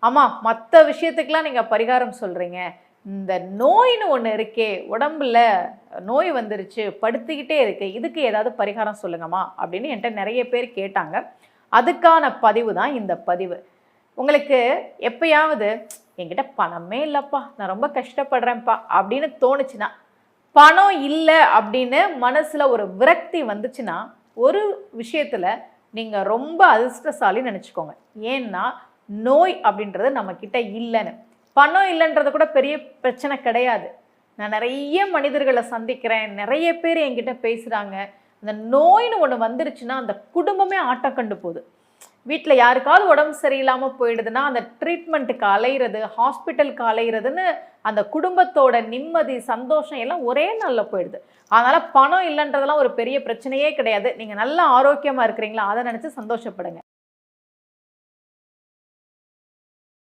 ஆமா மற்ற விஷயத்துக்கெல்லாம் நீங்கள் பரிகாரம் சொல்கிறீங்க, இந்த நோயின்னு ஒன்று இருக்கே, உடம்புல நோய் வந்துருச்சு படுத்திக்கிட்டே இருக்கு, இதுக்கு ஏதாவது பரிகாரம் சொல்லுங்கம்மா அப்படின்னு என்கிட்ட நிறைய பேர் கேட்டாங்க. அதுக்கான பதிவு தான் இந்த பதிவு. உங்களுக்கு எப்பயாவது என்கிட்ட பணமே இல்லைப்பா, நான் ரொம்ப கஷ்டப்படுறேன்ப்பா அப்படின்னு தோணுச்சுன்னா, பணம் இல்லை அப்படின்னு மனசில் ஒரு விரக்தி வந்துச்சுன்னா, ஒரு விஷயத்தில் நீங்கள் ரொம்ப அதிர்ஷ்டசாலின்னு நினச்சிக்கோங்க. ஏன்னா நோய் அப்படின்றது நம்மக்கிட்ட இல்லைன்னு. பணம் இல்லைன்றது கூட பெரிய பிரச்சனை கிடையாது. நான் நிறைய மனிதர்களை சந்திக்கிறேன், நிறைய பேர் என்கிட்ட பேசுகிறாங்க. அந்த நோயின்னு ஒன்று வந்துருச்சுன்னா அந்த குடும்பமே ஆட்டம் கண்டு போகுது. வீட்டில் யாருக்காவது உடம்பு சரியில்லாமல் போயிடுதுன்னா அந்த ட்ரீட்மெண்ட்டுக்கு அலையிறது, ஹாஸ்பிட்டலுக்கு அலையிறதுன்னு அந்த குடும்பத்தோட நிம்மதி சந்தோஷம் எல்லாம் ஒரே நாளில் போயிடுது. அதனால் பணம் இல்லைன்றதெல்லாம் ஒரு பெரிய பிரச்சனையே கிடையாது. நீங்கள் நல்லா ஆரோக்கியமாக இருக்கிறீங்களா அதை நினச்சி சந்தோஷப்படுங்க.